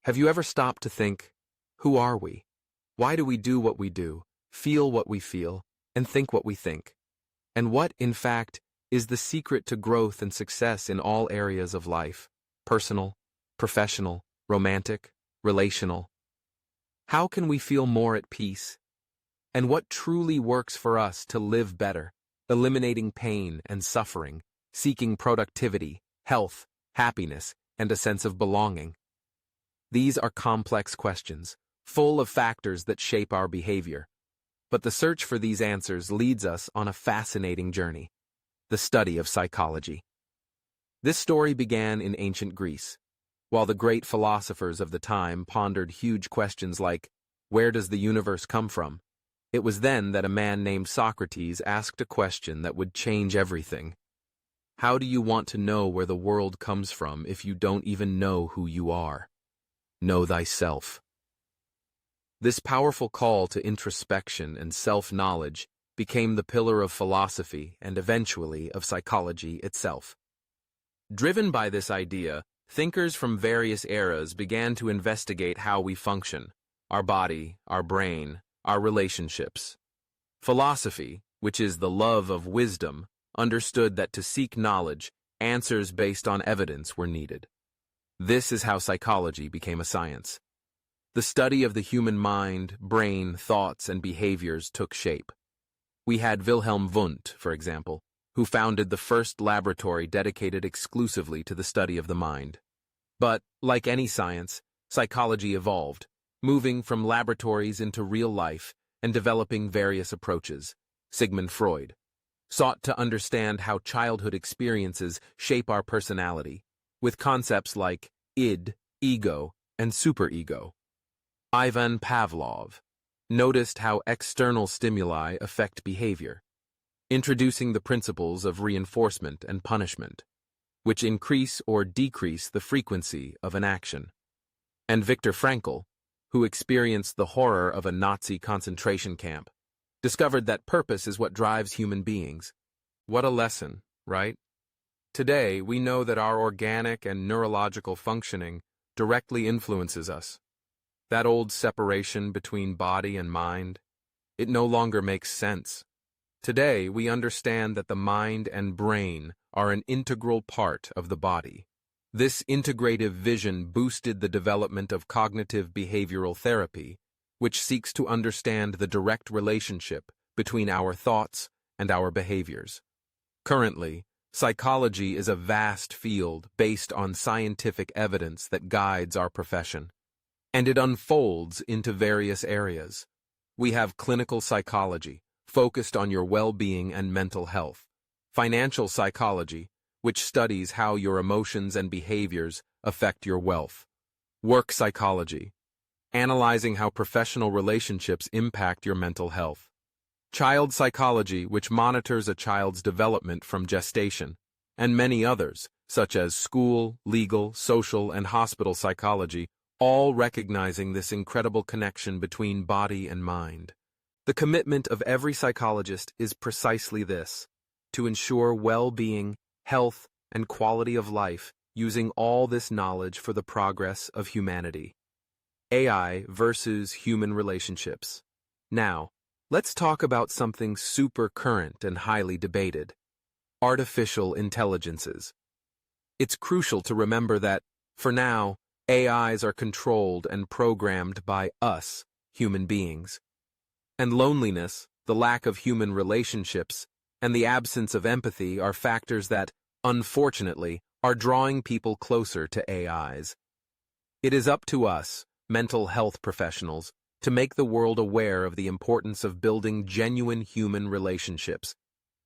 Have you ever stopped to think, who are we? Why do we do what we do, feel what we feel, and think what we think? And what, in fact, is the secret to growth and success in all areas of life? Personal, professional, romantic, relational. How can we feel more at peace? And what truly works for us to live better, eliminating pain and suffering, seeking productivity, health, happiness, and a sense of belonging? These are complex questions, full of factors that shape our behavior. But the search for these answers leads us on a fascinating journey, the study of psychology. This story began in ancient Greece, while the great philosophers of the time pondered huge questions like, where does the universe come from? It was then that a man named Socrates asked a question that would change everything. How do you want to know where the world comes from if you don't even know who you are? Know thyself. This powerful call to introspection and self-knowledge became the pillar of philosophy and eventually of psychology itself. Driven by this idea, thinkers from various eras began to investigate how we function, our body, our brain, our relationships. Philosophy, which is the love of wisdom, understood that to seek knowledge, answers based on evidence were needed. This is how psychology became a science. The study of the human mind, brain, thoughts, and behaviors took shape. We had Wilhelm Wundt, for example, who founded the first laboratory dedicated exclusively to the study of the mind. But, like any science, psychology evolved, moving from laboratories into real life and developing various approaches. Sigmund Freud sought to understand how childhood experiences shape our personality, with concepts like id, ego, and superego. Ivan Pavlov noticed how external stimuli affect behavior, introducing the principles of reinforcement and punishment, which increase or decrease the frequency of an action. And Viktor Frankl, who experienced the horror of a Nazi concentration camp, discovered that purpose is what drives human beings. What a lesson, right? Today, we know that our organic and neurological functioning directly influences us. That old separation between body and mind, it no longer makes sense. Today, we understand that the mind and brain are an integral part of the body. This integrative vision boosted the development of cognitive behavioral therapy, which seeks to understand the direct relationship between our thoughts and our behaviors. Currently, psychology is a vast field based on scientific evidence that guides our profession, and it unfolds into various areas. We have clinical psychology, focused on your well-being and mental health, financial psychology, which studies how your emotions and behaviors affect your wealth, work psychology, analyzing how professional relationships impact your mental health, child psychology, which monitors a child's development from gestation, and many others, such as school, legal, social, and hospital psychology, all recognizing this incredible connection between body and mind. The commitment of every psychologist is precisely this: to ensure well-being, health, and quality of life, using all this knowledge for the progress of humanity. AI versus human relationships. Now, let's talk about something super current and highly debated: artificial intelligences. It's crucial to remember that, for now, AIs are controlled and programmed by us, human beings. And loneliness, the lack of human relationships, and the absence of empathy are factors that, unfortunately, are drawing people closer to AIs. It is up to us, mental health professionals, to make the world aware of the importance of building genuine human relationships,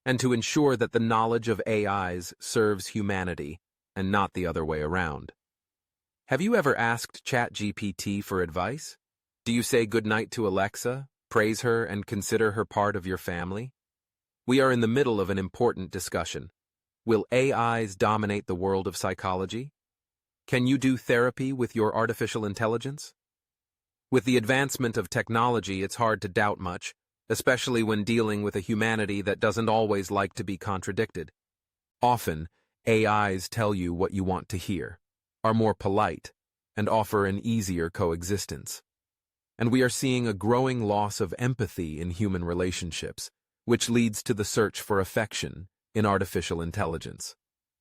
and to ensure that the knowledge of AIs serves humanity, and not the other way around. Have you ever asked ChatGPT for advice? Do you say goodnight to Alexa, praise her, and consider her part of your family? We are in the middle of an important discussion. Will AIs dominate the world of psychology? Can you do therapy with your artificial intelligence? With the advancement of technology, it's hard to doubt much, especially when dealing with a humanity that doesn't always like to be contradicted. Often, AIs tell you what you want to hear, are more polite, and offer an easier coexistence. And we are seeing a growing loss of empathy in human relationships, which leads to the search for affection in artificial intelligence.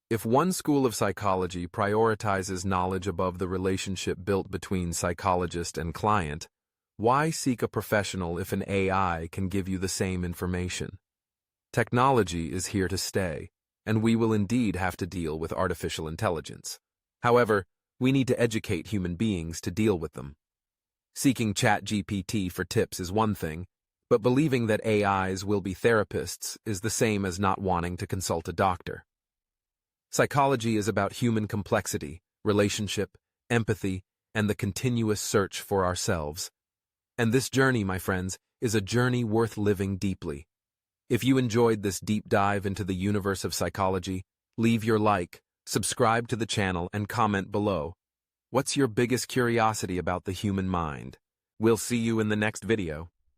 If one school of psychology prioritizes knowledge above the relationship built between psychologist and client, why seek a professional if an AI can give you the same information? Technology is here to stay, and we will indeed have to deal with artificial intelligence. However, we need to educate human beings to deal with them. Seeking ChatGPT for tips is one thing, but believing that AIs will be therapists is the same as not wanting to consult a doctor. Psychology is about human complexity, relationship, empathy, and the continuous search for ourselves. And this journey, my friends, is a journey worth living deeply. If you enjoyed this deep dive into the universe of psychology, leave your like, subscribe to the channel, and comment below. What's your biggest curiosity about the human mind? We'll see you in the next video.